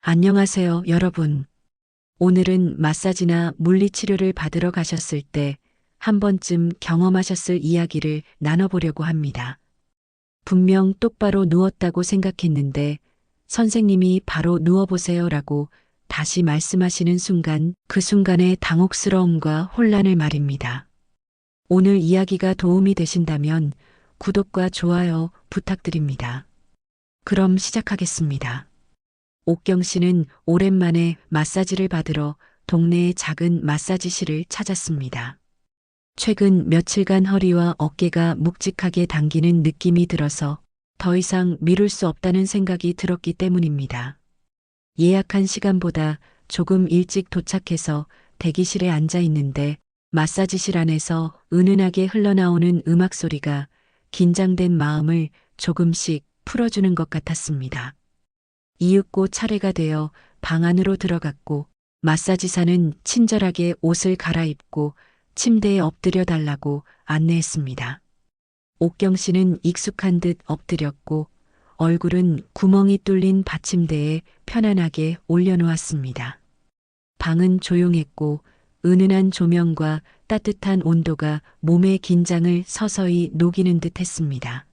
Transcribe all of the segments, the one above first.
안녕하세요, 여러분. 오늘은 마사지나 물리치료를 받으러 가셨을 때 한 번쯤 경험하셨을 이야기를 나눠보려고 합니다. 분명 똑바로 누웠다고 생각했는데 선생님이 바로 누워보세요라고 다시 말씀하시는 순간 그 순간의 당혹스러움과 혼란을 말입니다. 오늘 이야기가 도움이 되신다면 구독과 좋아요 부탁드립니다. 그럼 시작하겠습니다. 옥경 씨는 오랜만에 마사지를 받으러 동네의 작은 마사지실을 찾았습니다. 최근 며칠간 허리와 어깨가 묵직하게 당기는 느낌이 들어서 더 이상 미룰 수 없다는 생각이 들었기 때문입니다. 예약한 시간보다 조금 일찍 도착해서 대기실에 앉아 있는데 마사지실 안에서 은은하게 흘러나오는 음악 소리가 긴장된 마음을 조금씩 풀어주는 것 같았습니다. 이윽고 차례가 되어 방 안으로 들어갔고 마사지사는 친절하게 옷을 갈아입고 침대에 엎드려 달라고 안내했습니다. 옥경 씨는 익숙한 듯 엎드렸고 얼굴은 구멍이 뚫린 받침대에 편안하게 올려놓았습니다. 방은 조용했고 은은한 조명과 따뜻한 온도가 몸의 긴장을 서서히 녹이는 듯 했습니다.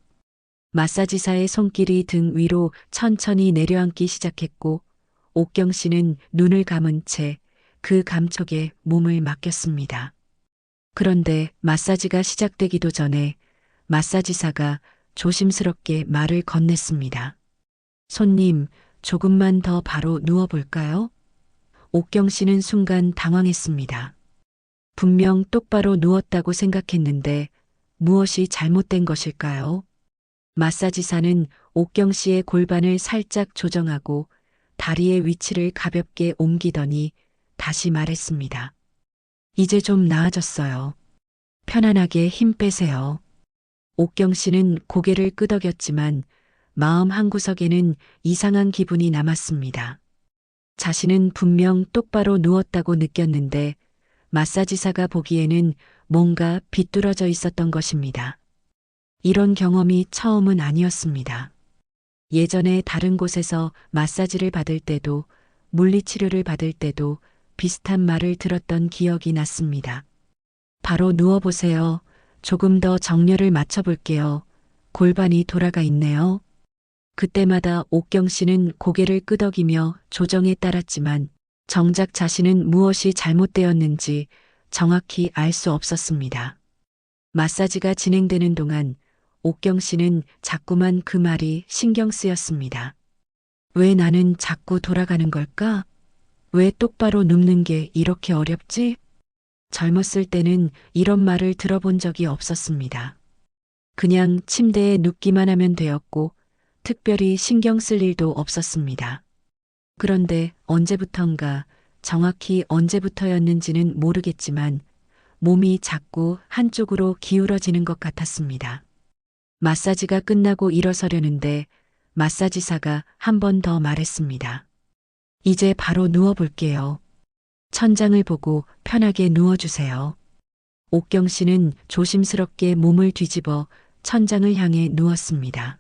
마사지사의 손길이 등 위로 천천히 내려앉기 시작했고 옥경 씨는 눈을 감은 채 그 감촉에 몸을 맡겼습니다. 그런데 마사지가 시작되기도 전에 마사지사가 조심스럽게 말을 건넸습니다. 손님, 조금만 더 바로 누워볼까요? 옥경 씨는 순간 당황했습니다. 분명 똑바로 누웠다고 생각했는데 무엇이 잘못된 것일까요? 마사지사는 옥경 씨의 골반을 살짝 조정하고 다리의 위치를 가볍게 옮기더니 다시 말했습니다. 이제 좀 나아졌어요. 편안하게 힘 빼세요. 옥경 씨는 고개를 끄덕였지만 마음 한구석에는 이상한 기분이 남았습니다. 자신은 분명 똑바로 누웠다고 느꼈는데 마사지사가 보기에는 뭔가 비뚤어져 있었던 것입니다. 이런 경험이 처음은 아니었습니다. 예전에 다른 곳에서 마사지를 받을 때도 물리치료를 받을 때도 비슷한 말을 들었던 기억이 났습니다. 바로 누워보세요. 조금 더 정렬을 맞춰볼게요. 골반이 돌아가 있네요. 그때마다 옥경 씨는 고개를 끄덕이며 조정에 따랐지만 정작 자신은 무엇이 잘못되었는지 정확히 알 수 없었습니다. 마사지가 진행되는 동안 옥경 씨는 자꾸만 그 말이 신경 쓰였습니다. 왜 나는 자꾸 돌아가는 걸까? 왜 똑바로 눕는 게 이렇게 어렵지? 젊었을 때는 이런 말을 들어본 적이 없었습니다. 그냥 침대에 눕기만 하면 되었고 특별히 신경 쓸 일도 없었습니다. 그런데 언제부턴가 정확히 언제부터였는지는 모르겠지만 몸이 자꾸 한쪽으로 기울어지는 것 같았습니다. 마사지가 끝나고 일어서려는데 마사지사가 한 번 더 말했습니다. 이제 바로 누워볼게요. 천장을 보고 편하게 누워주세요. 옥경 씨는 조심스럽게 몸을 뒤집어 천장을 향해 누웠습니다.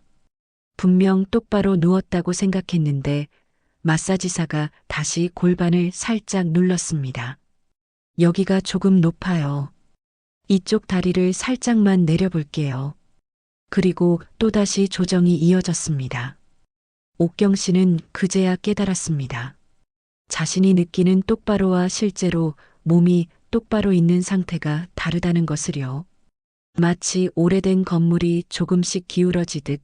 분명 똑바로 누웠다고 생각했는데 마사지사가 다시 골반을 살짝 눌렀습니다. 여기가 조금 높아요. 이쪽 다리를 살짝만 내려볼게요. 그리고 또다시 조정이 이어졌습니다. 옥경 씨는 그제야 깨달았습니다. 자신이 느끼는 똑바로와 실제로 몸이 똑바로 있는 상태가 다르다는 것을요. 마치 오래된 건물이 조금씩 기울어지듯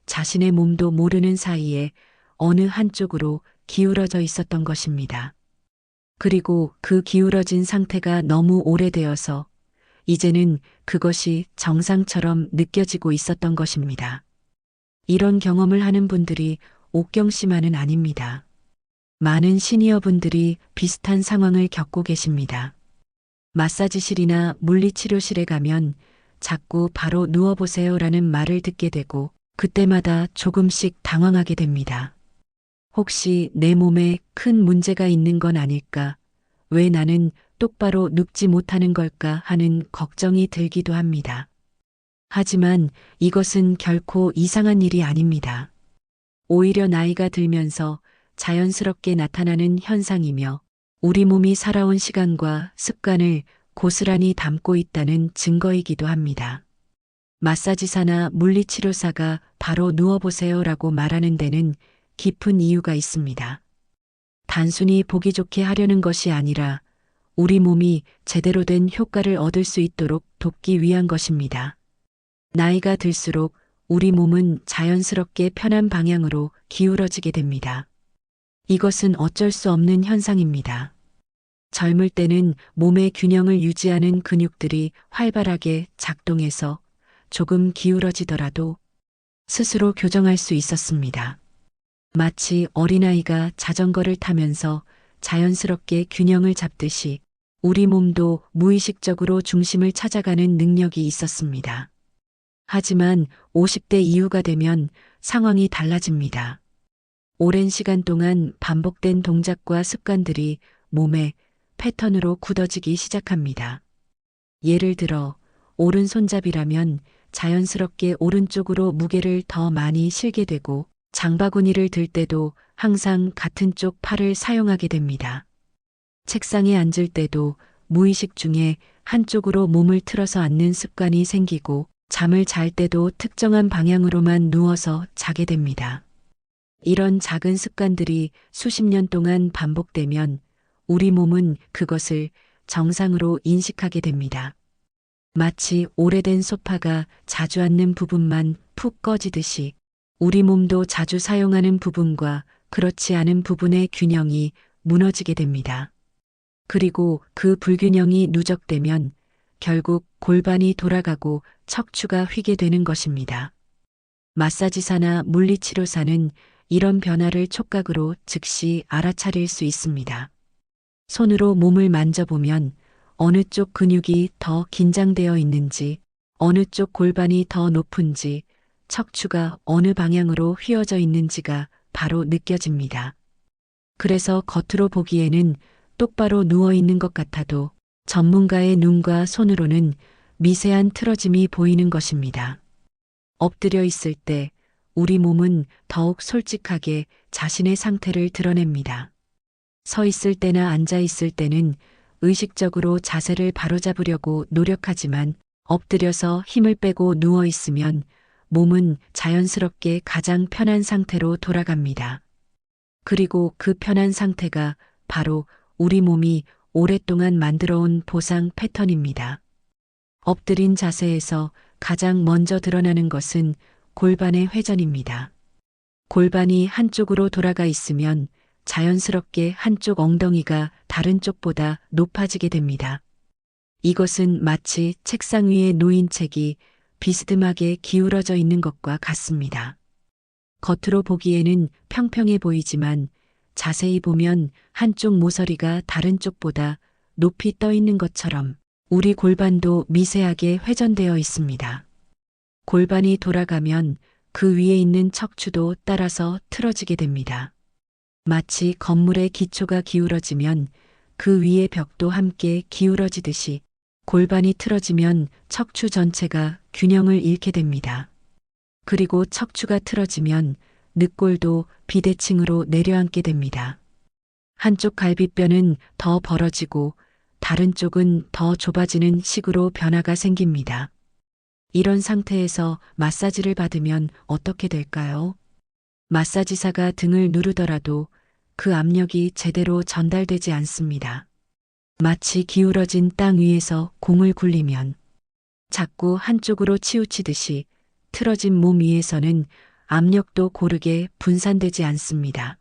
자신의 몸도 모르는 사이에 어느 한쪽으로 기울어져 있었던 것입니다. 그리고 그 기울어진 상태가 너무 오래되어서 이제는 그것이 정상처럼 느껴지고 있었던 것입니다. 이런 경험을 하는 분들이 옥경 씨만은 아닙니다. 많은 시니어 분들이 비슷한 상황을 겪고 계십니다. 마사지실이나 물리치료실에 가면 자꾸 바로 누워보세요라는 말을 듣게 되고 그때마다 조금씩 당황하게 됩니다. 혹시 내 몸에 큰 문제가 있는 건 아닐까? 왜 나는 똑바로 눕지 못하는 걸까 하는 걱정이 들기도 합니다. 하지만 이것은 결코 이상한 일이 아닙니다. 오히려 나이가 들면서 자연스럽게 나타나는 현상이며 우리 몸이 살아온 시간과 습관을 고스란히 담고 있다는 증거이기도 합니다. 마사지사나 물리치료사가 바로 누워보세요라고 말하는 데는 깊은 이유가 있습니다. 단순히 보기 좋게 하려는 것이 아니라 우리 몸이 제대로 된 효과를 얻을 수 있도록 돕기 위한 것입니다. 나이가 들수록 우리 몸은 자연스럽게 편한 방향으로 기울어지게 됩니다. 이것은 어쩔 수 없는 현상입니다. 젊을 때는 몸의 균형을 유지하는 근육들이 활발하게 작동해서 조금 기울어지더라도 스스로 교정할 수 있었습니다. 마치 어린아이가 자전거를 타면서 자연스럽게 균형을 잡듯이 우리 몸도 무의식적으로 중심을 찾아가는 능력이 있었습니다. 하지만 50대 이후가 되면 상황이 달라집니다. 오랜 시간 동안 반복된 동작과 습관들이 몸의 패턴으로 굳어지기 시작합니다. 예를 들어 오른손잡이라면 자연스럽게 오른쪽으로 무게를 더 많이 실게 되고 장바구니를 들 때도 항상 같은 쪽 팔을 사용하게 됩니다. 책상에 앉을 때도 무의식 중에 한쪽으로 몸을 틀어서 앉는 습관이 생기고 잠을 잘 때도 특정한 방향으로만 누워서 자게 됩니다. 이런 작은 습관들이 수십 년 동안 반복되면 우리 몸은 그것을 정상으로 인식하게 됩니다. 마치 오래된 소파가 자주 앉는 부분만 푹 꺼지듯이 우리 몸도 자주 사용하는 부분과 그렇지 않은 부분의 균형이 무너지게 됩니다. 그리고 그 불균형이 누적되면 결국 골반이 돌아가고 척추가 휘게 되는 것입니다. 마사지사나 물리치료사는 이런 변화를 촉각으로 즉시 알아차릴 수 있습니다. 손으로 몸을 만져보면 어느 쪽 근육이 더 긴장되어 있는지, 어느 쪽 골반이 더 높은지, 척추가 어느 방향으로 휘어져 있는지가 바로 느껴집니다. 그래서 겉으로 보기에는 똑바로 누워 있는 것 같아도 전문가의 눈과 손으로는 미세한 틀어짐이 보이는 것입니다. 엎드려 있을 때 우리 몸은 더욱 솔직하게 자신의 상태를 드러냅니다. 서 있을 때나 앉아 있을 때는 의식적으로 자세를 바로잡으려고 노력하지만 엎드려서 힘을 빼고 누워 있으면 몸은 자연스럽게 가장 편한 상태로 돌아갑니다. 그리고 그 편한 상태가 바로 우리 몸이 오랫동안 만들어온 보상 패턴입니다. 엎드린 자세에서 가장 먼저 드러나는 것은 골반의 회전입니다. 골반이 한쪽으로 돌아가 있으면 자연스럽게 한쪽 엉덩이가 다른 쪽보다 높아지게 됩니다. 이것은 마치 책상 위에 놓인 책이 비스듬하게 기울어져 있는 것과 같습니다. 겉으로 보기에는 평평해 보이지만 자세히 보면 한쪽 모서리가 다른 쪽보다 높이 떠 있는 것처럼 우리 골반도 미세하게 회전되어 있습니다. 골반이 돌아가면 그 위에 있는 척추도 따라서 틀어지게 됩니다. 마치 건물의 기초가 기울어지면 그 위의 벽도 함께 기울어지듯이 골반이 틀어지면 척추 전체가 균형을 잃게 됩니다. 그리고 척추가 틀어지면 늑골도 비대칭으로 내려앉게 됩니다. 한쪽 갈비뼈는 더 벌어지고 다른 쪽은 더 좁아지는 식으로 변화가 생깁니다. 이런 상태에서 마사지를 받으면 어떻게 될까요? 마사지사가 등을 누르더라도 그 압력이 제대로 전달되지 않습니다. 마치 기울어진 땅 위에서 공을 굴리면 자꾸 한쪽으로 치우치듯이 틀어진 몸 위에서는 압력도 고르게 분산되지 않습니다.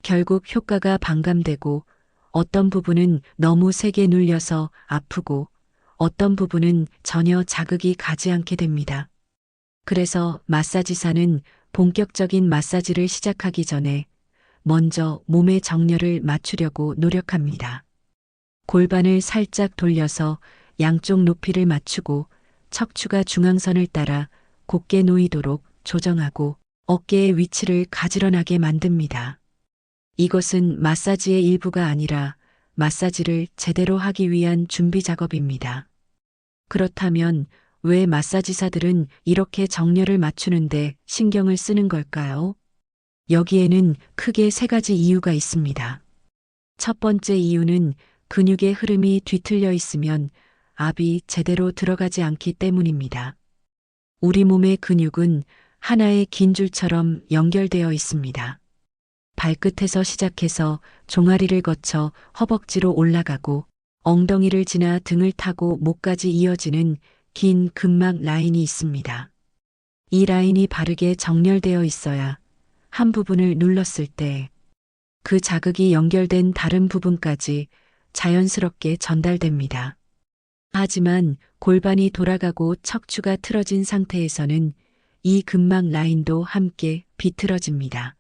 결국 효과가 반감되고 어떤 부분은 너무 세게 눌려서 아프고 어떤 부분은 전혀 자극이 가지 않게 됩니다. 그래서 마사지사는 본격적인 마사지를 시작하기 전에 먼저 몸의 정렬을 맞추려고 노력합니다. 골반을 살짝 돌려서 양쪽 높이를 맞추고 척추가 중앙선을 따라 곧게 놓이도록 조정하고 어깨의 위치를 가지런하게 만듭니다. 이것은 마사지의 일부가 아니라 마사지를 제대로 하기 위한 준비 작업입니다. 그렇다면 왜 마사지사들은 이렇게 정렬을 맞추는데 신경을 쓰는 걸까요? 여기에는 크게 세 가지 이유가 있습니다. 첫 번째 이유는 근육의 흐름이 뒤틀려 있으면 압이 제대로 들어가지 않기 때문입니다. 우리 몸의 근육은 하나의 긴 줄처럼 연결되어 있습니다. 발끝에서 시작해서 종아리를 거쳐 허벅지로 올라가고 엉덩이를 지나 등을 타고 목까지 이어지는 긴 근막 라인이 있습니다. 이 라인이 바르게 정렬되어 있어야 한 부분을 눌렀을 때 그 자극이 연결된 다른 부분까지 자연스럽게 전달됩니다. 하지만 골반이 돌아가고 척추가 틀어진 상태에서는 이 근막 라인도 함께 비틀어집니다.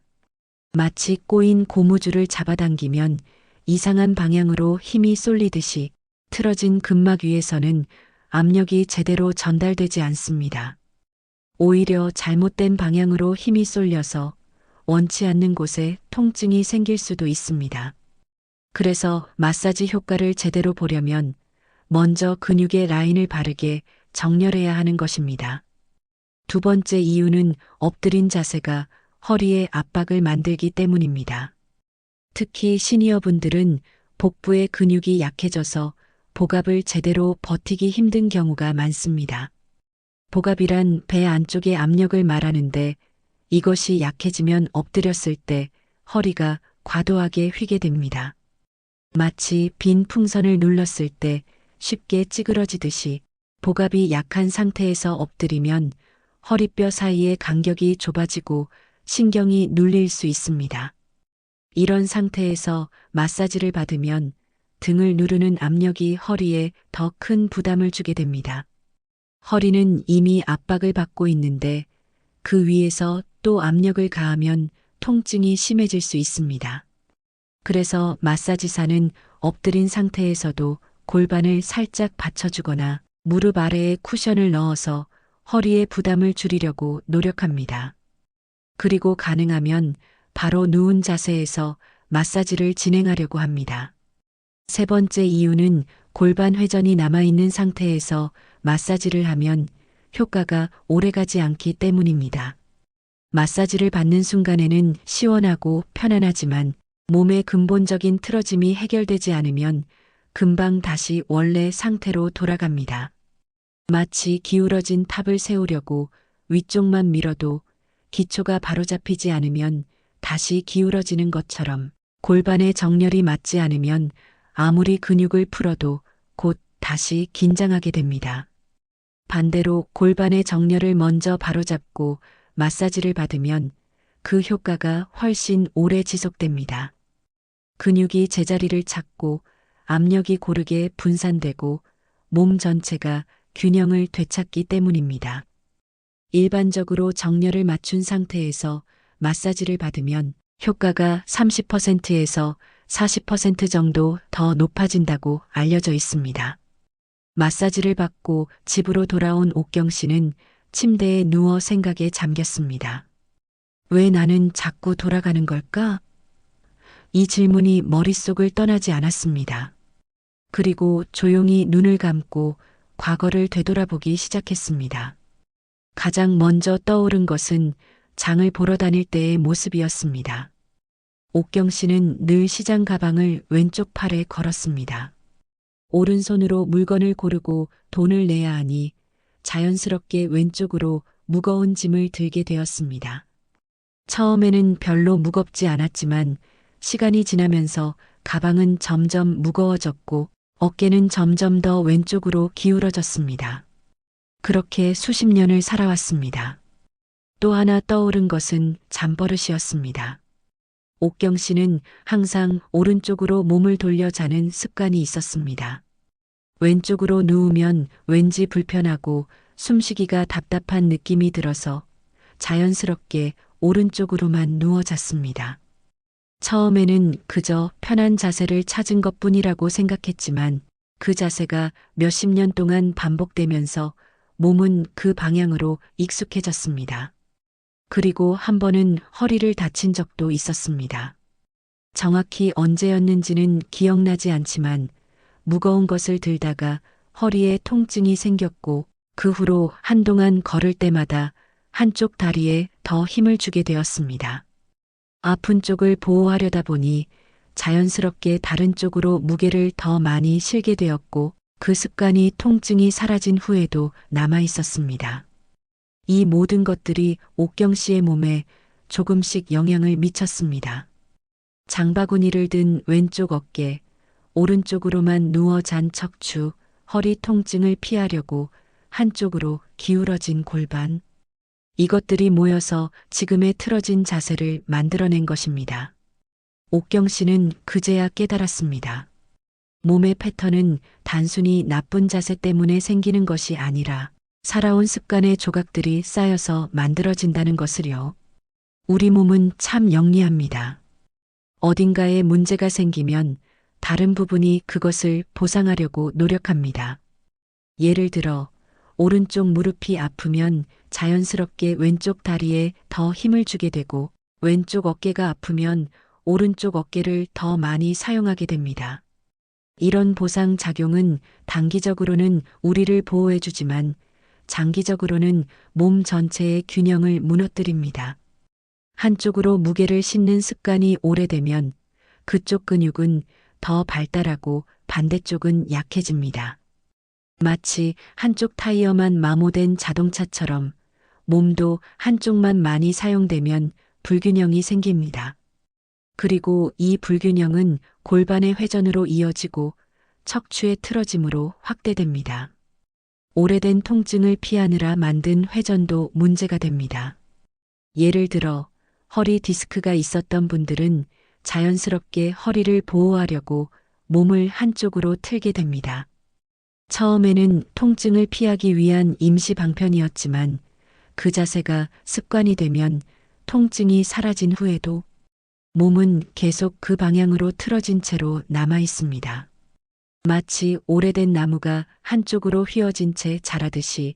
마치 꼬인 고무줄을 잡아당기면 이상한 방향으로 힘이 쏠리듯이 틀어진 근막 위에서는 압력이 제대로 전달되지 않습니다. 오히려 잘못된 방향으로 힘이 쏠려서 원치 않는 곳에 통증이 생길 수도 있습니다. 그래서 마사지 효과를 제대로 보려면 먼저 근육의 라인을 바르게 정렬해야 하는 것입니다. 두 번째 이유는 엎드린 자세가 허리에 압박을 만들기 때문입니다. 특히 시니어분들은 복부의 근육이 약해져서 복압을 제대로 버티기 힘든 경우가 많습니다. 복압이란 배 안쪽의 압력을 말하는데 이것이 약해지면 엎드렸을 때 허리가 과도하게 휘게 됩니다. 마치 빈 풍선을 눌렀을 때 쉽게 찌그러지듯이 복압이 약한 상태에서 엎드리면 허리뼈 사이의 간격이 좁아지고 신경이 눌릴 수 있습니다. 이런 상태에서 마사지를 받으면 등을 누르는 압력이 허리에 더 큰 부담을 주게 됩니다. 허리는 이미 압박을 받고 있는데 그 위에서 또 압력을 가하면 통증이 심해질 수 있습니다. 그래서 마사지사는 엎드린 상태에서도 골반을 살짝 받쳐주거나 무릎 아래에 쿠션을 넣어서 허리의 부담을 줄이려고 노력합니다. 그리고 가능하면 바로 누운 자세에서 마사지를 진행하려고 합니다. 세 번째 이유는 골반 회전이 남아있는 상태에서 마사지를 하면 효과가 오래가지 않기 때문입니다. 마사지를 받는 순간에는 시원하고 편안하지만 몸의 근본적인 틀어짐이 해결되지 않으면 금방 다시 원래 상태로 돌아갑니다. 마치 기울어진 탑을 세우려고 위쪽만 밀어도 기초가 바로잡히지 않으면 다시 기울어지는 것처럼 골반의 정렬이 맞지 않으면 아무리 근육을 풀어도 곧 다시 긴장하게 됩니다. 반대로 골반의 정렬을 먼저 바로잡고 마사지를 받으면 그 효과가 훨씬 오래 지속됩니다. 근육이 제자리를 찾고 압력이 고르게 분산되고 몸 전체가 균형을 되찾기 때문입니다. 일반적으로 정렬을 맞춘 상태에서 마사지를 받으면 효과가 30%에서 40% 정도 더 높아진다고 알려져 있습니다. 마사지를 받고 집으로 돌아온 옥경 씨는 침대에 누워 생각에 잠겼습니다. 왜 나는 자꾸 돌아가는 걸까? 이 질문이 머릿속을 떠나지 않았습니다. 그리고 조용히 눈을 감고 과거를 되돌아보기 시작했습니다. 가장 먼저 떠오른 것은 장을 보러 다닐 때의 모습이었습니다. 옥경 씨는 늘 시장 가방을 왼쪽 팔에 걸었습니다. 오른손으로 물건을 고르고 돈을 내야 하니 자연스럽게 왼쪽으로 무거운 짐을 들게 되었습니다. 처음에는 별로 무겁지 않았지만 시간이 지나면서 가방은 점점 무거워졌고 어깨는 점점 더 왼쪽으로 기울어졌습니다. 그렇게 수십 년을 살아왔습니다. 또 하나 떠오른 것은 잠버릇이었습니다. 옥경 씨는 항상 오른쪽으로 몸을 돌려 자는 습관이 있었습니다. 왼쪽으로 누우면 왠지 불편하고 숨쉬기가 답답한 느낌이 들어서 자연스럽게 오른쪽으로만 누워 잤습니다. 처음에는 그저 편한 자세를 찾은 것뿐이라고 생각했지만 그 자세가 몇십 년 동안 반복되면서 몸은 그 방향으로 익숙해졌습니다. 그리고 한 번은 허리를 다친 적도 있었습니다. 정확히 언제였는지는 기억나지 않지만 무거운 것을 들다가 허리에 통증이 생겼고 그 후로 한동안 걸을 때마다 한쪽 다리에 더 힘을 주게 되었습니다. 아픈 쪽을 보호하려다 보니 자연스럽게 다른 쪽으로 무게를 더 많이 실게 되었고 그 습관이 통증이 사라진 후에도 남아 있었습니다. 이 모든 것들이 옥경 씨의 몸에 조금씩 영향을 미쳤습니다. 장바구니를 든 왼쪽 어깨, 오른쪽으로만 누워 잔 척추, 허리 통증을 피하려고 한쪽으로 기울어진 골반. 이것들이 모여서 지금의 틀어진 자세를 만들어낸 것입니다. 옥경 씨는 그제야 깨달았습니다. 몸의 패턴은 단순히 나쁜 자세 때문에 생기는 것이 아니라 살아온 습관의 조각들이 쌓여서 만들어진다는 것을요. 우리 몸은 참 영리합니다. 어딘가에 문제가 생기면 다른 부분이 그것을 보상하려고 노력합니다. 예를 들어 오른쪽 무릎이 아프면 자연스럽게 왼쪽 다리에 더 힘을 주게 되고 왼쪽 어깨가 아프면 오른쪽 어깨를 더 많이 사용하게 됩니다. 이런 보상 작용은 단기적으로는 우리를 보호해주지만 장기적으로는 몸 전체의 균형을 무너뜨립니다. 한쪽으로 무게를 싣는 습관이 오래되면 그쪽 근육은 더 발달하고 반대쪽은 약해집니다. 마치 한쪽 타이어만 마모된 자동차처럼 몸도 한쪽만 많이 사용되면 불균형이 생깁니다. 그리고 이 불균형은 골반의 회전으로 이어지고 척추의 틀어짐으로 확대됩니다. 오래된 통증을 피하느라 만든 회전도 문제가 됩니다. 예를 들어 허리 디스크가 있었던 분들은 자연스럽게 허리를 보호하려고 몸을 한쪽으로 틀게 됩니다. 처음에는 통증을 피하기 위한 임시 방편이었지만 그 자세가 습관이 되면 통증이 사라진 후에도 몸은 계속 그 방향으로 틀어진 채로 남아 있습니다. 마치 오래된 나무가 한쪽으로 휘어진 채 자라듯이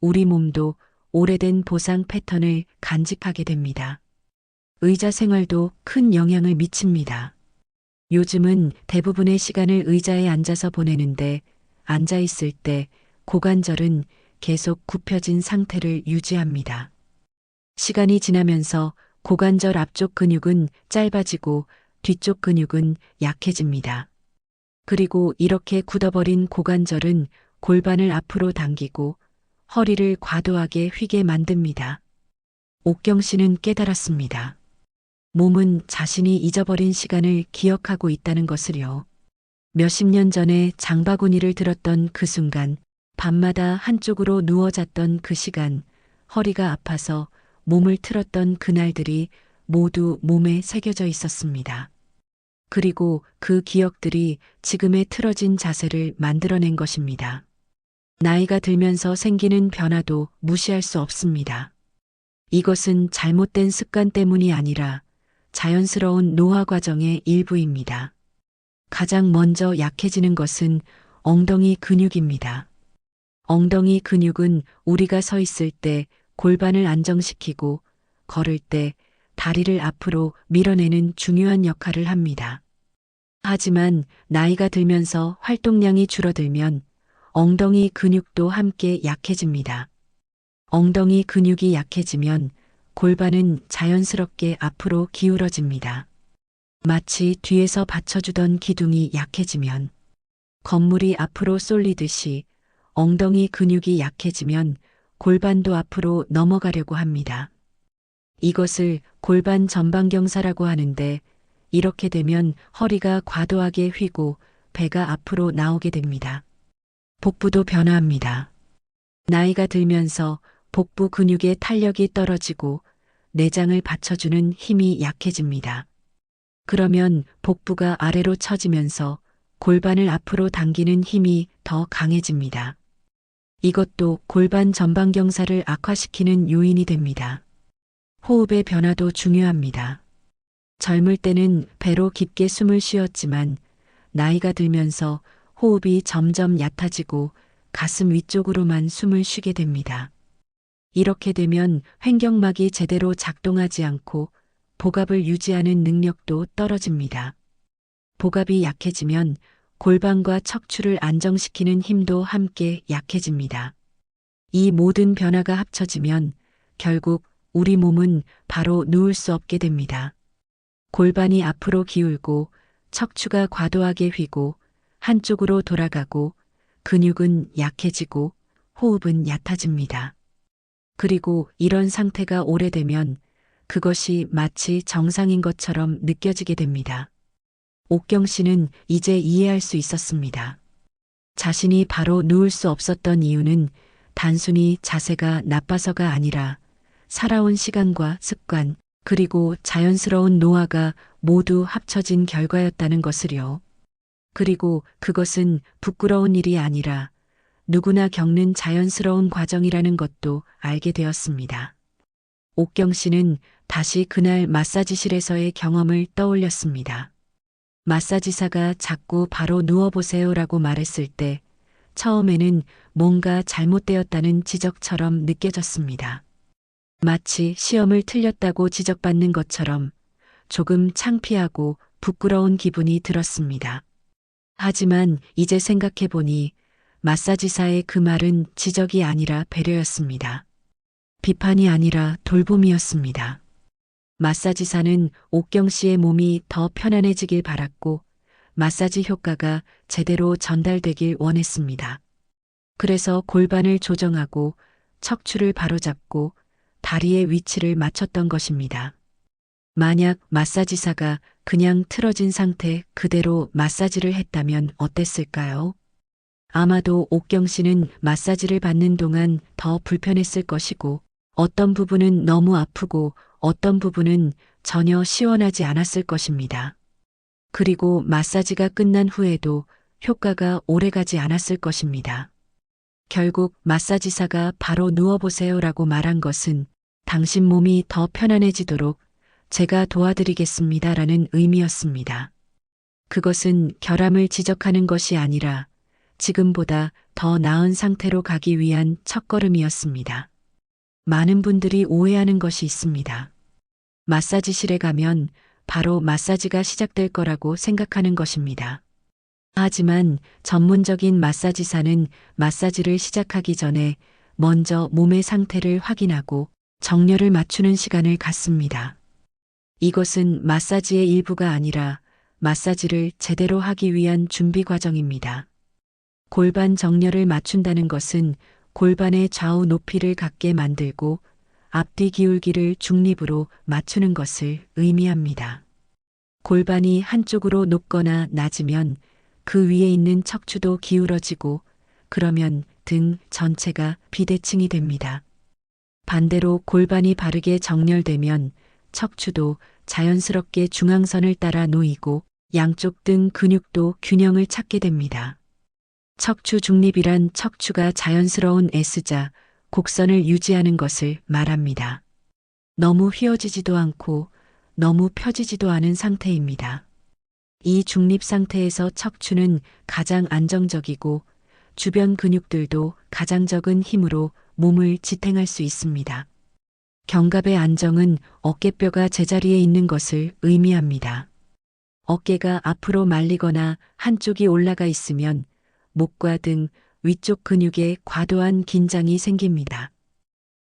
우리 몸도 오래된 보상 패턴을 간직하게 됩니다. 의자 생활도 큰 영향을 미칩니다. 요즘은 대부분의 시간을 의자에 앉아서 보내는데 앉아 있을 때 고관절은 계속 굽혀진 상태를 유지합니다. 시간이 지나면서 고관절 앞쪽 근육은 짧아지고 뒤쪽 근육은 약해집니다. 그리고 이렇게 굳어버린 고관절은 골반을 앞으로 당기고 허리를 과도하게 휘게 만듭니다. 옥경 씨는 깨달았습니다. 몸은 자신이 잊어버린 시간을 기억하고 있다는 것을요. 몇십 년 전에 장바구니를 들었던 그 순간, 밤마다 한쪽으로 누워 잤던 그 시간, 허리가 아파서 몸을 틀었던 그날들이 모두 몸에 새겨져 있었습니다. 그리고 그 기억들이 지금의 틀어진 자세를 만들어낸 것입니다. 나이가 들면서 생기는 변화도 무시할 수 없습니다. 이것은 잘못된 습관 때문이 아니라 자연스러운 노화 과정의 일부입니다. 가장 먼저 약해지는 것은 엉덩이 근육입니다. 엉덩이 근육은 우리가 서 있을 때 골반을 안정시키고 걸을 때 다리를 앞으로 밀어내는 중요한 역할을 합니다. 하지만 나이가 들면서 활동량이 줄어들면 엉덩이 근육도 함께 약해집니다. 엉덩이 근육이 약해지면 골반은 자연스럽게 앞으로 기울어집니다. 마치 뒤에서 받쳐주던 기둥이 약해지면 건물이 앞으로 쏠리듯이 엉덩이 근육이 약해지면 골반도 앞으로 넘어가려고 합니다. 이것을 골반 전방경사라고 하는데 이렇게 되면 허리가 과도하게 휘고 배가 앞으로 나오게 됩니다. 복부도 변화합니다. 나이가 들면서 복부 근육의 탄력이 떨어지고 내장을 받쳐주는 힘이 약해집니다. 그러면 복부가 아래로 처지면서 골반을 앞으로 당기는 힘이 더 강해집니다. 이것도 골반 전방경사를 악화시키는 요인이 됩니다. 호흡의 변화도 중요합니다. 젊을 때는 배로 깊게 숨을 쉬었지만 나이가 들면서 호흡이 점점 얕아지고 가슴 위쪽으로만 숨을 쉬게 됩니다. 이렇게 되면 횡격막이 제대로 작동하지 않고 복압을 유지하는 능력도 떨어집니다. 복압이 약해지면 골반과 척추를 안정시키는 힘도 함께 약해집니다. 이 모든 변화가 합쳐지면 결국 우리 몸은 바로 누울 수 없게 됩니다. 골반이 앞으로 기울고 척추가 과도하게 휘고 한쪽으로 돌아가고 근육은 약해지고 호흡은 얕아집니다. 그리고 이런 상태가 오래되면 그것이 마치 정상인 것처럼 느껴지게 됩니다. 옥경 씨는 이제 이해할 수 있었습니다. 자신이 바로 누울 수 없었던 이유는 단순히 자세가 나빠서가 아니라 살아온 시간과 습관, 그리고 자연스러운 노화가 모두 합쳐진 결과였다는 것을요. 그리고 그것은 부끄러운 일이 아니라 누구나 겪는 자연스러운 과정이라는 것도 알게 되었습니다. 옥경 씨는 다시 그날 마사지실에서의 경험을 떠올렸습니다. 마사지사가 자꾸 바로 누워보세요라고 말했을 때 처음에는 뭔가 잘못되었다는 지적처럼 느껴졌습니다. 마치 시험을 틀렸다고 지적받는 것처럼 조금 창피하고 부끄러운 기분이 들었습니다. 하지만 이제 생각해보니 마사지사의 그 말은 지적이 아니라 배려였습니다. 비판이 아니라 돌봄이었습니다. 마사지사는 옥경 씨의 몸이 더 편안해지길 바랐고 마사지 효과가 제대로 전달되길 원했습니다. 그래서 골반을 조정하고 척추를 바로잡고 다리의 위치를 맞췄던 것입니다. 만약 마사지사가 그냥 틀어진 상태 그대로 마사지를 했다면 어땠을까요? 아마도 옥경 씨는 마사지를 받는 동안 더 불편했을 것이고 어떤 부분은 너무 아프고 어떤 부분은 전혀 시원하지 않았을 것입니다. 그리고 마사지가 끝난 후에도 효과가 오래가지 않았을 것입니다. 결국 마사지사가 바로 누워보세요라고 말한 것은 당신 몸이 더 편안해지도록 제가 도와드리겠습니다라는 의미였습니다. 그것은 결함을 지적하는 것이 아니라 지금보다 더 나은 상태로 가기 위한 첫걸음이었습니다. 많은 분들이 오해하는 것이 있습니다. 마사지실에 가면 바로 마사지가 시작될 거라고 생각하는 것입니다. 하지만 전문적인 마사지사는 마사지를 시작하기 전에 먼저 몸의 상태를 확인하고 정렬을 맞추는 시간을 갖습니다. 이것은 마사지의 일부가 아니라 마사지를 제대로 하기 위한 준비 과정입니다. 골반 정렬을 맞춘다는 것은 골반의 좌우 높이를 같게 만들고 앞뒤 기울기를 중립으로 맞추는 것을 의미합니다. 골반이 한쪽으로 높거나 낮으면 그 위에 있는 척추도 기울어지고 그러면 등 전체가 비대칭이 됩니다. 반대로 골반이 바르게 정렬되면 척추도 자연스럽게 중앙선을 따라 놓이고 양쪽 등 근육도 균형을 찾게 됩니다. 척추 중립이란 척추가 자연스러운 S자, 곡선을 유지하는 것을 말합니다. 너무 휘어지지도 않고 너무 펴지지도 않은 상태입니다. 이 중립 상태에서 척추는 가장 안정적이고 주변 근육들도 가장 적은 힘으로 몸을 지탱할 수 있습니다. 견갑의 안정은 어깨뼈가 제자리에 있는 것을 의미합니다. 어깨가 앞으로 말리거나 한쪽이 올라가 있으면 목과 등 위쪽 근육에 과도한 긴장이 생깁니다.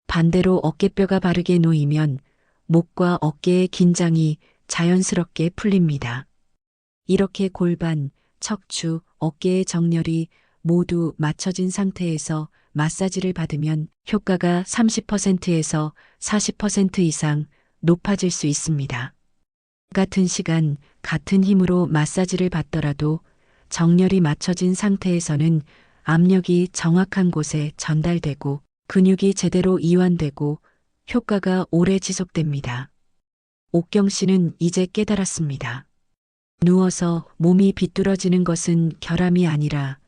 반대로 어깨뼈가 바르게 놓이면 목과 어깨의 긴장이 자연스럽게 풀립니다. 이렇게 골반, 척추, 어깨의 정렬이 모두 맞춰진 상태에서 마사지를 받으면 효과가 30%에서 40% 이상 높아질 수 있습니다. 같은 시간, 같은 힘으로 마사지를 받더라도 정렬이 맞춰진 상태에서는 압력이 정확한 곳에 전달되고 근육이 제대로 이완되고 효과가 오래 지속됩니다. 옥경 씨는 이제 깨달았습니다. 누워서 몸이 비뚤어지는 것은 결함이 아니라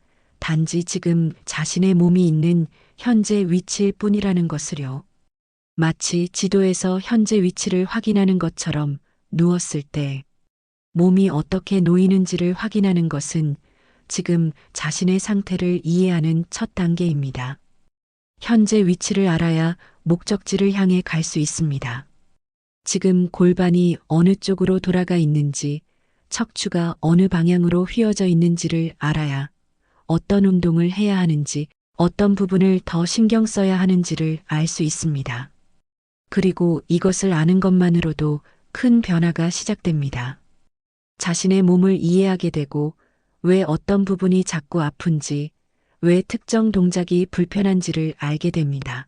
단지 지금 자신의 몸이 있는 현재 위치일 뿐이라는 것을요. 마치 지도에서 현재 위치를 확인하는 것처럼 누웠을 때 몸이 어떻게 놓이는지를 확인하는 것은 지금 자신의 상태를 이해하는 첫 단계입니다. 현재 위치를 알아야 목적지를 향해 갈 수 있습니다. 지금 골반이 어느 쪽으로 돌아가 있는지, 척추가 어느 방향으로 휘어져 있는지를 알아야 어떤 운동을 해야 하는지, 어떤 부분을 더 신경 써야 하는지를 알 수 있습니다. 그리고 이것을 아는 것만으로도 큰 변화가 시작됩니다. 자신의 몸을 이해하게 되고 왜 어떤 부분이 자꾸 아픈지, 왜 특정 동작이 불편한지를 알게 됩니다.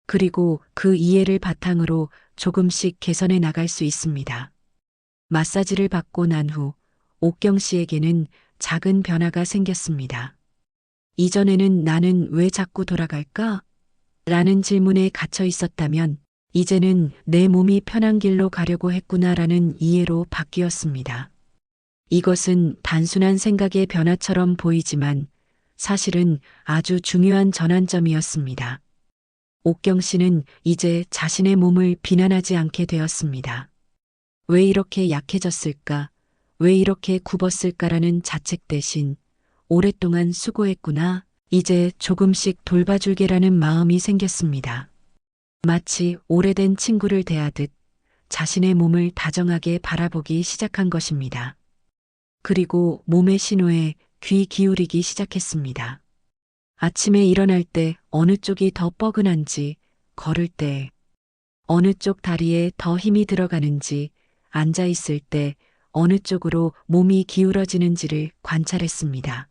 그리고 그 이해를 바탕으로 조금씩 개선해 나갈 수 있습니다. 마사지를 받고 난 후 옥경 씨에게는 작은 변화가 생겼습니다. 이전에는 나는 왜 자꾸 돌아갈까? 라는 질문에 갇혀 있었다면 이제는 내 몸이 편한 길로 가려고 했구나라는 이해로 바뀌었습니다. 이것은 단순한 생각의 변화처럼 보이지만 사실은 아주 중요한 전환점이었습니다. 옥경 씨는 이제 자신의 몸을 비난하지 않게 되었습니다. 왜 이렇게 약해졌을까? 왜 이렇게 굽었을까라는 자책 대신 오랫동안 수고했구나. 이제 조금씩 돌봐줄게라는 마음이 생겼습니다. 마치 오래된 친구를 대하듯 자신의 몸을 다정하게 바라보기 시작한 것입니다. 그리고 몸의 신호에 귀 기울이기 시작했습니다. 아침에 일어날 때 어느 쪽이 더 뻐근한지, 걸을 때 어느 쪽 다리에 더 힘이 들어가는지, 앉아 있을 때 어느 쪽으로 몸이 기울어지는지를 관찰했습니다.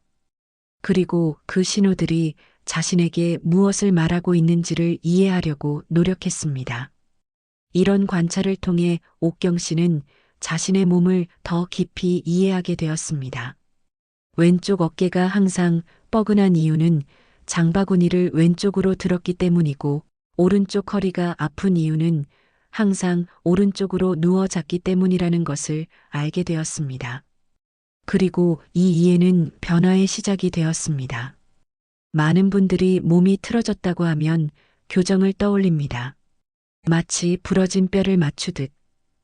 그리고 그 신호들이 자신에게 무엇을 말하고 있는지를 이해하려고 노력했습니다. 이런 관찰을 통해 옥경 씨는 자신의 몸을 더 깊이 이해하게 되었습니다. 왼쪽 어깨가 항상 뻐근한 이유는 장바구니를 왼쪽으로 들었기 때문이고, 오른쪽 허리가 아픈 이유는 항상 오른쪽으로 누워 잤기 때문이라는 것을 알게 되었습니다. 그리고 이 이해는 변화의 시작이 되었습니다. 많은 분들이 몸이 틀어졌다고 하면 교정을 떠올립니다. 마치 부러진 뼈를 맞추듯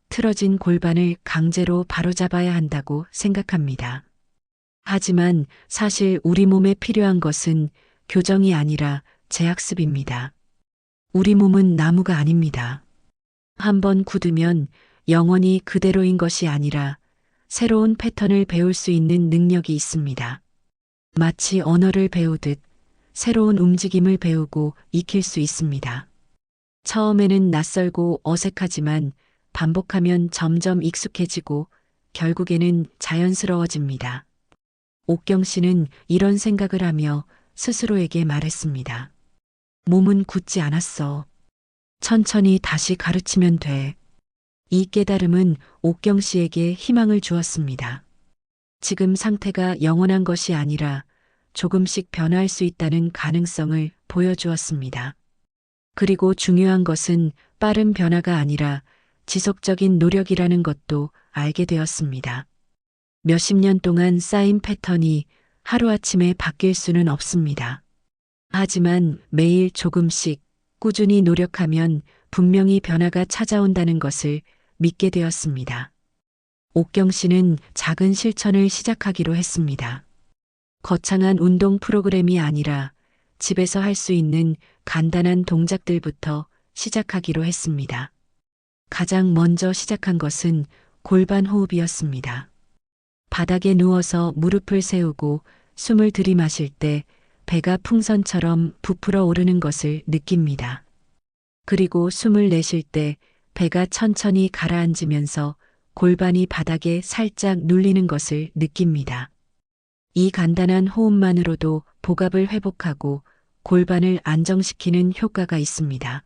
틀어진 골반을 강제로 바로잡아야 한다고 생각합니다. 하지만 사실 우리 몸에 필요한 것은 교정이 아니라 재학습입니다. 우리 몸은 나무가 아닙니다. 한번 굳으면 영원히 그대로인 것이 아니라 새로운 패턴을 배울 수 있는 능력이 있습니다. 마치 언어를 배우듯 새로운 움직임을 배우고 익힐 수 있습니다. 처음에는 낯설고 어색하지만 반복하면 점점 익숙해지고 결국에는 자연스러워집니다. 옥경 씨는 이런 생각을 하며 스스로에게 말했습니다. 몸은 굳지 않았어. 천천히 다시 가르치면 돼. 이 깨달음은 옥경 씨에게 희망을 주었습니다. 지금 상태가 영원한 것이 아니라 조금씩 변화할 수 있다는 가능성을 보여주었습니다. 그리고 중요한 것은 빠른 변화가 아니라 지속적인 노력이라는 것도 알게 되었습니다. 몇십 년 동안 쌓인 패턴이 하루아침에 바뀔 수는 없습니다. 하지만 매일 조금씩 꾸준히 노력하면 분명히 변화가 찾아온다는 것을 믿게 되었습니다. 옥경 씨는 작은 실천을 시작하기로 했습니다. 거창한 운동 프로그램이 아니라 집에서 할 수 있는 간단한 동작들부터 시작하기로 했습니다. 가장 먼저 시작한 것은 골반 호흡이었습니다. 바닥에 누워서 무릎을 세우고 숨을 들이마실 때 배가 풍선처럼 부풀어 오르는 것을 느낍니다. 그리고 숨을 내쉴 때 배가 천천히 가라앉으면서 골반이 바닥에 살짝 눌리는 것을 느낍니다. 이 간단한 호흡만으로도 복압을 회복하고 골반을 안정시키는 효과가 있습니다.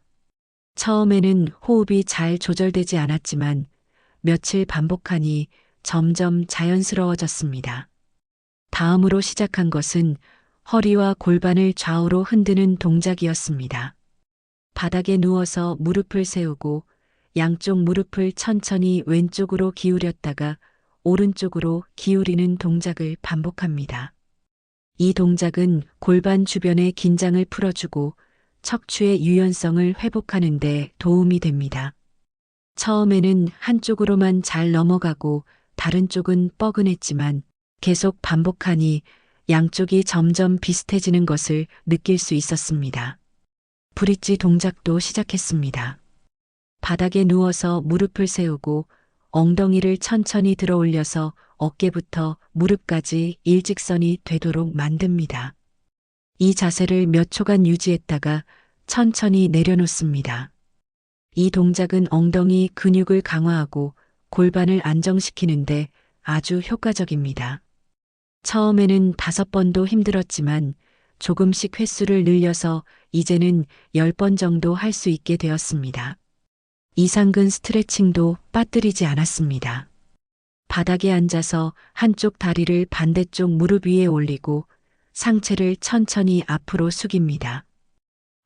처음에는 호흡이 잘 조절되지 않았지만 며칠 반복하니 점점 자연스러워졌습니다. 다음으로 시작한 것은 허리와 골반을 좌우로 흔드는 동작이었습니다. 바닥에 누워서 무릎을 세우고 양쪽 무릎을 천천히 왼쪽으로 기울였다가 오른쪽으로 기울이는 동작을 반복합니다. 이 동작은 골반 주변의 긴장을 풀어주고 척추의 유연성을 회복하는 데 도움이 됩니다. 처음에는 한쪽으로만 잘 넘어가고 다른 쪽은 뻐근했지만 계속 반복하니 양쪽이 점점 비슷해지는 것을 느낄 수 있었습니다. 브릿지 동작도 시작했습니다. 바닥에 누워서 무릎을 세우고 엉덩이를 천천히 들어 올려서 어깨부터 무릎까지 일직선이 되도록 만듭니다. 이 자세를 몇 초간 유지했다가 천천히 내려놓습니다. 이 동작은 엉덩이 근육을 강화하고 골반을 안정시키는데 아주 효과적입니다. 처음에는 5번도 힘들었지만 조금씩 횟수를 늘려서 이제는 10번 정도 할 수 있게 되었습니다. 이상근 스트레칭도 빠뜨리지 않았습니다. 바닥에 앉아서 한쪽 다리를 반대쪽 무릎 위에 올리고 상체를 천천히 앞으로 숙입니다.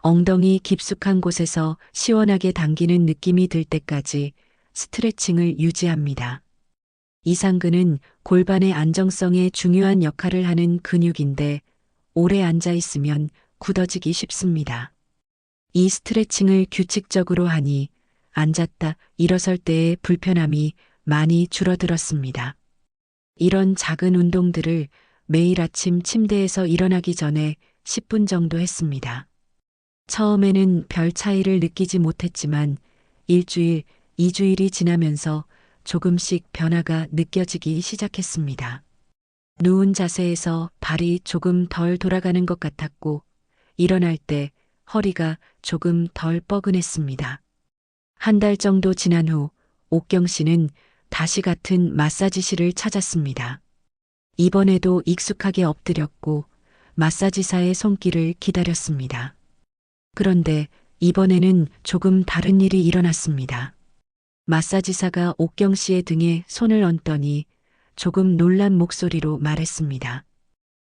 엉덩이 깊숙한 곳에서 시원하게 당기는 느낌이 들 때까지 스트레칭을 유지합니다. 이상근은 골반의 안정성에 중요한 역할을 하는 근육인데 오래 앉아 있으면 굳어지기 쉽습니다. 이 스트레칭을 규칙적으로 하니 앉았다 일어설 때의 불편함이 많이 줄어들었습니다. 이런 작은 운동들을 매일 아침 침대에서 일어나기 전에 10분 정도 했습니다. 처음에는 별 차이를 느끼지 못했지만 일주일, 2주일이 지나면서 조금씩 변화가 느껴지기 시작했습니다. 누운 자세에서 발이 조금 덜 돌아가는 것 같았고 일어날 때 허리가 조금 덜 뻐근했습니다. 한 달 정도 지난 후 옥경 씨는 다시 같은 마사지실을 찾았습니다. 이번에도 익숙하게 엎드렸고 마사지사의 손길을 기다렸습니다. 그런데 이번에는 조금 다른 일이 일어났습니다. 마사지사가 옥경 씨의 등에 손을 얹더니 조금 놀란 목소리로 말했습니다.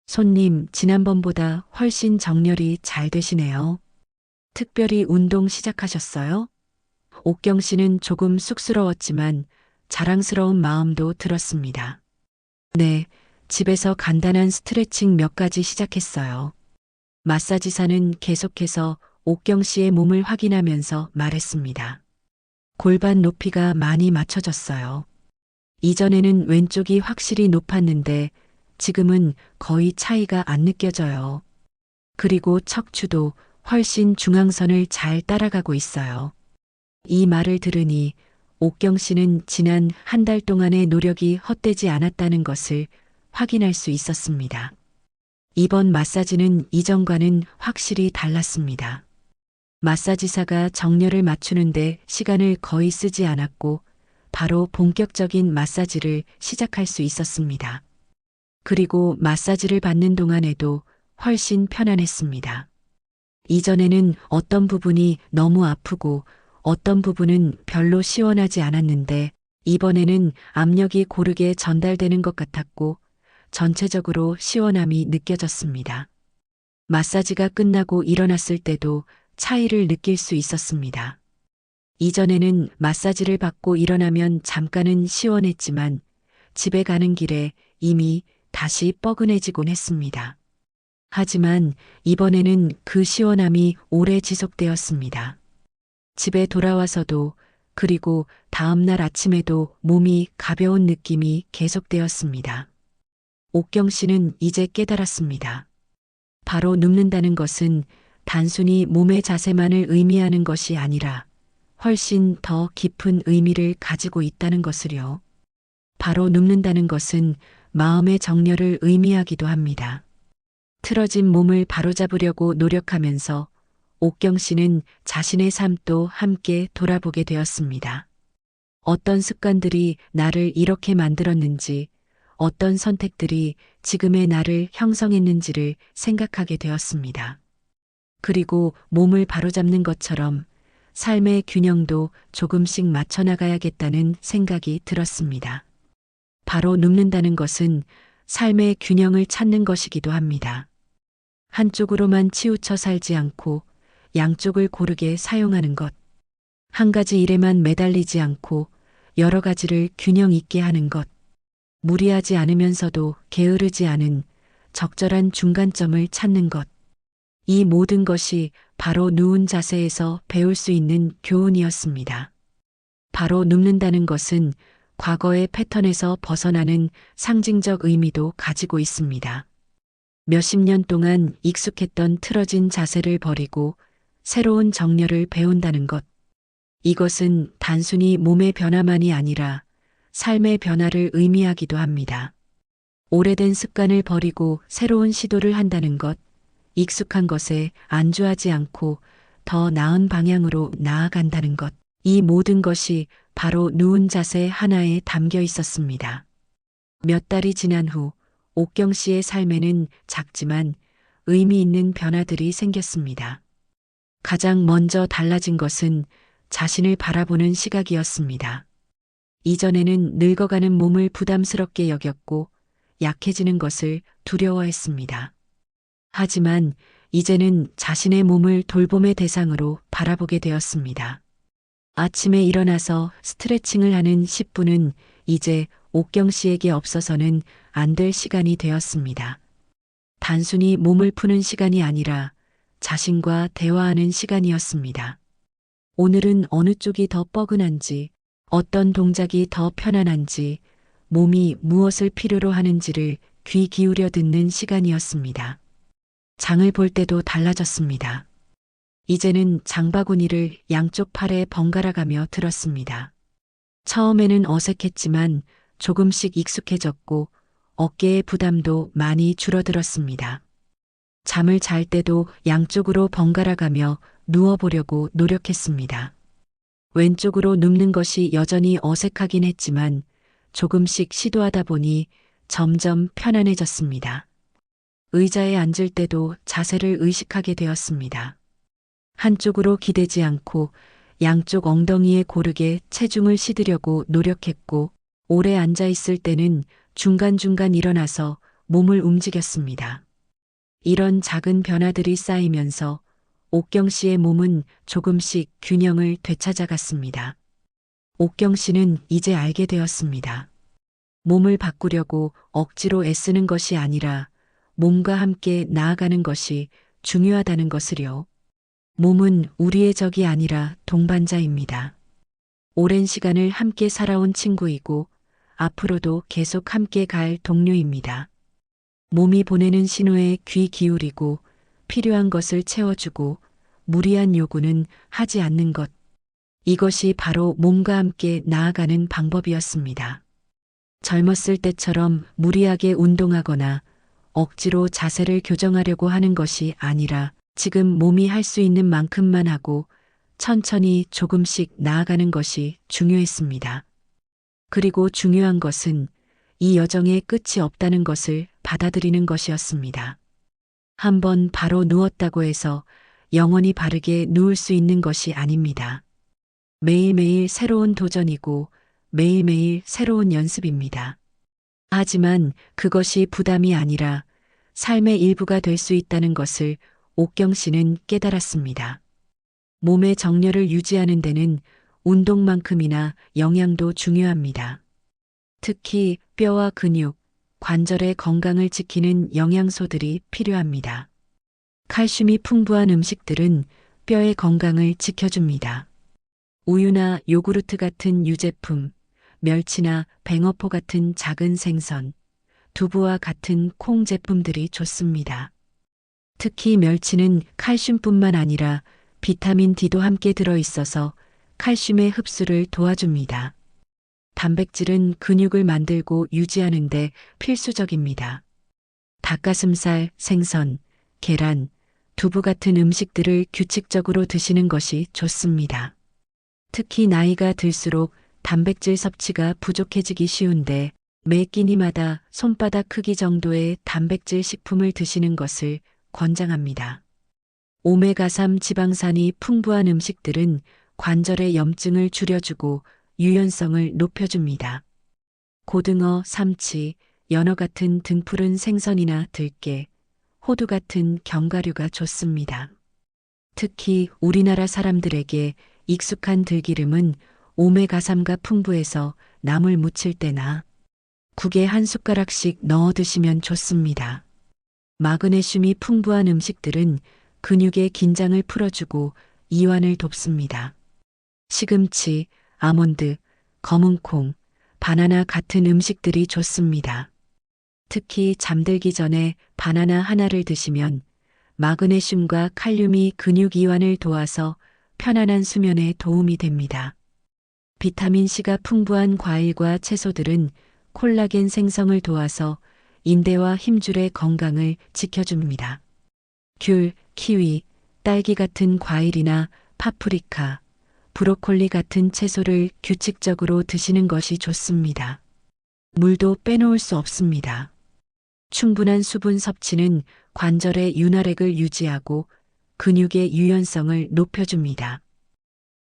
손님, 지난번보다 훨씬 정렬이 잘 되시네요. 특별히 운동 시작하셨어요? 옥경 씨는 조금 쑥스러웠지만 자랑스러운 마음도 들었습니다. 네, 집에서 간단한 스트레칭 몇 가지 시작했어요. 마사지사는 계속해서 옥경 씨의 몸을 확인하면서 말했습니다. 골반 높이가 많이 맞춰졌어요. 이전에는 왼쪽이 확실히 높았는데 지금은 거의 차이가 안 느껴져요. 그리고 척추도 훨씬 중앙선을 잘 따라가고 있어요. 이 말을 들으니 옥경 씨는 지난 한 달 동안의 노력이 헛되지 않았다는 것을 확인할 수 있었습니다. 이번 마사지는 이전과는 확실히 달랐습니다. 마사지사가 정렬을 맞추는데 시간을 거의 쓰지 않았고 바로 본격적인 마사지를 시작할 수 있었습니다. 그리고 마사지를 받는 동안에도 훨씬 편안했습니다. 이전에는 어떤 부분이 너무 아프고 어떤 부분은 별로 시원하지 않았는데 이번에는 압력이 고르게 전달되는 것 같았고 전체적으로 시원함이 느껴졌습니다. 마사지가 끝나고 일어났을 때도 차이를 느낄 수 있었습니다. 이전에는 마사지를 받고 일어나면 잠깐은 시원했지만 집에 가는 길에 이미 다시 뻐근해지곤 했습니다. 하지만 이번에는 그 시원함이 오래 지속되었습니다. 집에 돌아와서도 그리고 다음날 아침에도 몸이 가벼운 느낌이 계속되었습니다. 옥경 씨는 이제 깨달았습니다. 바로 눕는다는 것은 단순히 몸의 자세만을 의미하는 것이 아니라 훨씬 더 깊은 의미를 가지고 있다는 것을요. 바로 눕는다는 것은 마음의 정렬을 의미하기도 합니다. 틀어진 몸을 바로잡으려고 노력하면서 옥경 씨는 자신의 삶도 함께 돌아보게 되었습니다. 어떤 습관들이 나를 이렇게 만들었는지, 어떤 선택들이 지금의 나를 형성했는지를 생각하게 되었습니다. 그리고 몸을 바로잡는 것처럼 삶의 균형도 조금씩 맞춰나가야겠다는 생각이 들었습니다. 바로 눕는다는 것은 삶의 균형을 찾는 것이기도 합니다. 한쪽으로만 치우쳐 살지 않고 양쪽을 고르게 사용하는 것. 한 가지 일에만 매달리지 않고 여러 가지를 균형 있게 하는 것. 무리하지 않으면서도 게으르지 않은 적절한 중간점을 찾는 것. 이 모든 것이 바로 누운 자세에서 배울 수 있는 교훈이었습니다. 바로 눕는다는 것은 과거의 패턴에서 벗어나는 상징적 의미도 가지고 있습니다. 몇십 년 동안 익숙했던 틀어진 자세를 버리고 새로운 정렬을 배운다는 것. 이것은 단순히 몸의 변화만이 아니라 삶의 변화를 의미하기도 합니다. 오래된 습관을 버리고 새로운 시도를 한다는 것, 익숙한 것에 안주하지 않고 더 나은 방향으로 나아간다는 것. 이 모든 것이 바로 누운 자세 하나에 담겨 있었습니다. 몇 달이 지난 후 옥경 씨의 삶에는 작지만 의미 있는 변화들이 생겼습니다. 가장 먼저 달라진 것은 자신을 바라보는 시각이었습니다. 이전에는 늙어가는 몸을 부담스럽게 여겼고 약해지는 것을 두려워했습니다. 하지만 이제는 자신의 몸을 돌봄의 대상으로 바라보게 되었습니다. 아침에 일어나서 스트레칭을 하는 10분은 이제 옥경 씨에게 없어서는 안 될 시간이 되었습니다. 단순히 몸을 푸는 시간이 아니라 자신과 대화하는 시간이었습니다. 오늘은 어느 쪽이 더 뻐근한지, 어떤 동작이 더 편안한지, 몸이 무엇을 필요로 하는지를 귀 기울여 듣는 시간이었습니다. 장을 볼 때도 달라졌습니다. 이제는 장바구니를 양쪽 팔에 번갈아 가며 들었습니다. 처음에는 어색했지만 조금씩 익숙해졌고 어깨의 부담도 많이 줄어들었습니다. 잠을 잘 때도 양쪽으로 번갈아 가며 누워보려고 노력했습니다. 왼쪽으로 눕는 것이 여전히 어색하긴 했지만 조금씩 시도하다 보니 점점 편안해졌습니다. 의자에 앉을 때도 자세를 의식하게 되었습니다. 한쪽으로 기대지 않고 양쪽 엉덩이에 고르게 체중을 싣으려고 노력했고 오래 앉아 있을 때는 중간중간 일어나서 몸을 움직였습니다. 이런 작은 변화들이 쌓이면서 옥경 씨의 몸은 조금씩 균형을 되찾아갔습니다. 옥경 씨는 이제 알게 되었습니다. 몸을 바꾸려고 억지로 애쓰는 것이 아니라 몸과 함께 나아가는 것이 중요하다는 것을요. 몸은 우리의 적이 아니라 동반자입니다. 오랜 시간을 함께 살아온 친구이고 앞으로도 계속 함께 갈 동료입니다. 몸이 보내는 신호에 귀 기울이고 필요한 것을 채워주고 무리한 요구는 하지 않는 것. 이것이 바로 몸과 함께 나아가는 방법이었습니다. 젊었을 때처럼 무리하게 운동하거나 억지로 자세를 교정하려고 하는 것이 아니라 지금 몸이 할 수 있는 만큼만 하고 천천히 조금씩 나아가는 것이 중요했습니다. 그리고 중요한 것은 이 여정에 끝이 없다는 것을 받아들이는 것이었습니다. 한번 바로 누웠다고 해서 영원히 바르게 누울 수 있는 것이 아닙니다. 매일매일 새로운 도전이고 매일매일 새로운 연습입니다. 하지만 그것이 부담이 아니라 삶의 일부가 될 수 있다는 것을 옥경 씨는 깨달았습니다. 몸의 정렬을 유지하는 데는 운동만큼이나 영양도 중요합니다. 특히 뼈와 근육, 관절의 건강을 지키는 영양소들이 필요합니다. 칼슘이 풍부한 음식들은 뼈의 건강을 지켜줍니다. 우유나 요구르트 같은 유제품, 멸치나 뱅어포 같은 작은 생선, 두부와 같은 콩 제품들이 좋습니다. 특히 멸치는 칼슘뿐만 아니라 비타민 D도 함께 들어있어서 칼슘의 흡수를 도와줍니다. 단백질은 근육을 만들고 유지하는 데 필수적입니다. 닭가슴살, 생선, 계란, 두부 같은 음식들을 규칙적으로 드시는 것이 좋습니다. 특히 나이가 들수록 단백질 섭취가 부족해지기 쉬운데 매 끼니마다 손바닥 크기 정도의 단백질 식품을 드시는 것을 권장합니다. 오메가3 지방산이 풍부한 음식들은 관절의 염증을 줄여주고 유연성을 높여줍니다. 고등어, 삼치, 연어 같은 등푸른 생선이나 들깨, 호두 같은 견과류가 좋습니다. 특히 우리나라 사람들에게 익숙한 들기름은 오메가3가 풍부해서 나물 무칠 때나 국에 한 숟가락씩 넣어 드시면 좋습니다. 마그네슘이 풍부한 음식들은 근육의 긴장을 풀어주고 이완을 돕습니다. 시금치, 아몬드, 검은콩, 바나나 같은 음식들이 좋습니다. 특히 잠들기 전에 바나나 하나를 드시면 마그네슘과 칼륨이 근육 이완을 도와서 편안한 수면에 도움이 됩니다. 비타민C가 풍부한 과일과 채소들은 콜라겐 생성을 도와서 인대와 힘줄의 건강을 지켜줍니다. 귤, 키위, 딸기 같은 과일이나 파프리카, 브로콜리 같은 채소를 규칙적으로 드시는 것이 좋습니다. 물도 빼놓을 수 없습니다. 충분한 수분 섭취는 관절의 윤활액을 유지하고 근육의 유연성을 높여줍니다.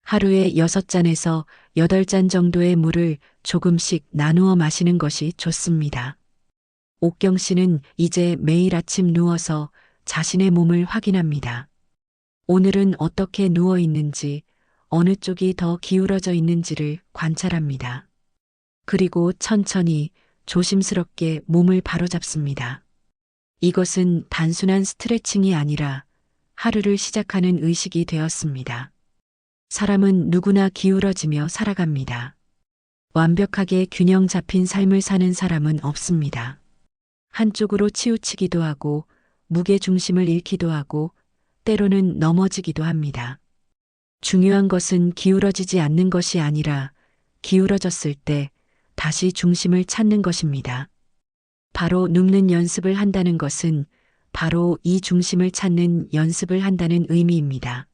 하루에 6잔에서 8잔 정도의 물을 조금씩 나누어 마시는 것이 좋습니다. 옥경 씨는 이제 매일 아침 누워서 자신의 몸을 확인합니다. 오늘은 어떻게 누워 있는지, 어느 쪽이 더 기울어져 있는지를 관찰합니다. 그리고 천천히 조심스럽게 몸을 바로잡습니다. 이것은 단순한 스트레칭이 아니라 하루를 시작하는 의식이 되었습니다. 사람은 누구나 기울어지며 살아갑니다. 완벽하게 균형 잡힌 삶을 사는 사람은 없습니다. 한쪽으로 치우치기도 하고 무게 중심을 잃기도 하고 때로는 넘어지기도 합니다. 중요한 것은 기울어지지 않는 것이 아니라 기울어졌을 때 다시 중심을 찾는 것입니다. 바로 눕는 연습을 한다는 것은 바로 이 중심을 찾는 연습을 한다는 의미입니다.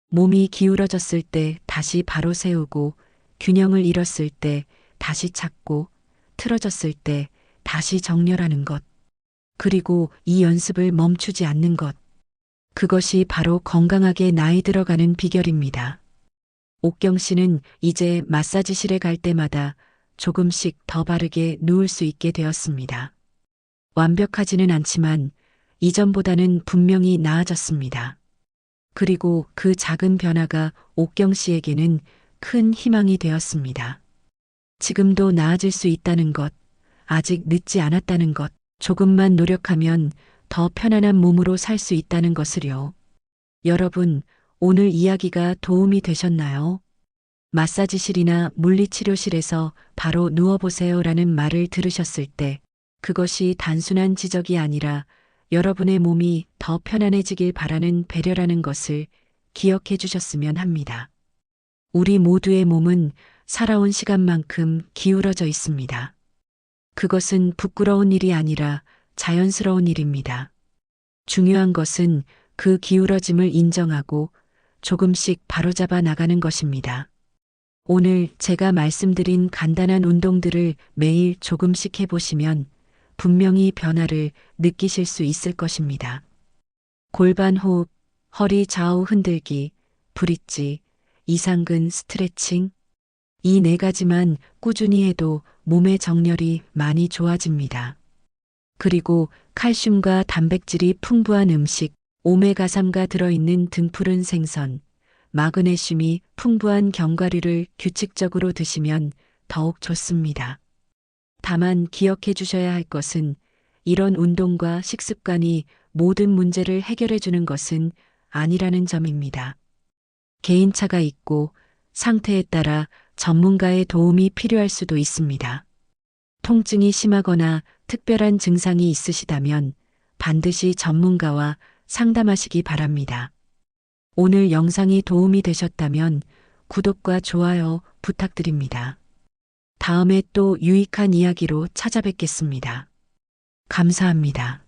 몸이 기울어졌을 때 다시 바로 세우고 균형을 잃었을 때 다시 찾고 틀어졌을 때 다시 정렬하는 것. 그리고 이 연습을 멈추지 않는 것. 그것이 바로 건강하게 나이 들어가는 비결입니다. 옥경 씨는 이제 마사지실에 갈 때마다 조금씩 더 바르게 누울 수 있게 되었습니다. 완벽하지는 않지만 이전보다는 분명히 나아졌습니다. 그리고 그 작은 변화가 옥경 씨에게는 큰 희망이 되었습니다. 지금도 나아질 수 있다는 것, 아직 늦지 않았다는 것, 조금만 노력하면 더 편안한 몸으로 살 수 있다는 것을요. 여러분, 오늘 이야기가 도움이 되셨나요? 마사지실이나 물리치료실에서 바로 누워보세요라는 말을 들으셨을 때 그것이 단순한 지적이 아니라 여러분의 몸이 더 편안해지길 바라는 배려라는 것을 기억해 주셨으면 합니다. 우리 모두의 몸은 살아온 시간만큼 기울어져 있습니다. 그것은 부끄러운 일이 아니라 자연스러운 일입니다. 중요한 것은 그 기울어짐을 인정하고 조금씩 바로잡아 나가는 것입니다. 오늘 제가 말씀드린 간단한 운동들을 매일 조금씩 해보시면 분명히 변화를 느끼실 수 있을 것입니다. 골반 호흡, 허리 좌우 흔들기, 브릿지, 이상근 스트레칭. 이 4가지만 꾸준히 해도 몸의 정렬이 많이 좋아집니다. 그리고 칼슘과 단백질이 풍부한 음식, 오메가3가 들어있는 등푸른 생선, 마그네슘이 풍부한 견과류를 규칙적으로 드시면 더욱 좋습니다. 다만 기억해 주셔야 할 것은 이런 운동과 식습관이 모든 문제를 해결해 주는 것은 아니라는 점입니다. 개인차가 있고 상태에 따라 전문가의 도움이 필요할 수도 있습니다. 통증이 심하거나 특별한 증상이 있으시다면 반드시 전문가와 상담하시기 바랍니다. 오늘 영상이 도움이 되셨다면 구독과 좋아요 부탁드립니다. 다음에 또 유익한 이야기로 찾아뵙겠습니다. 감사합니다.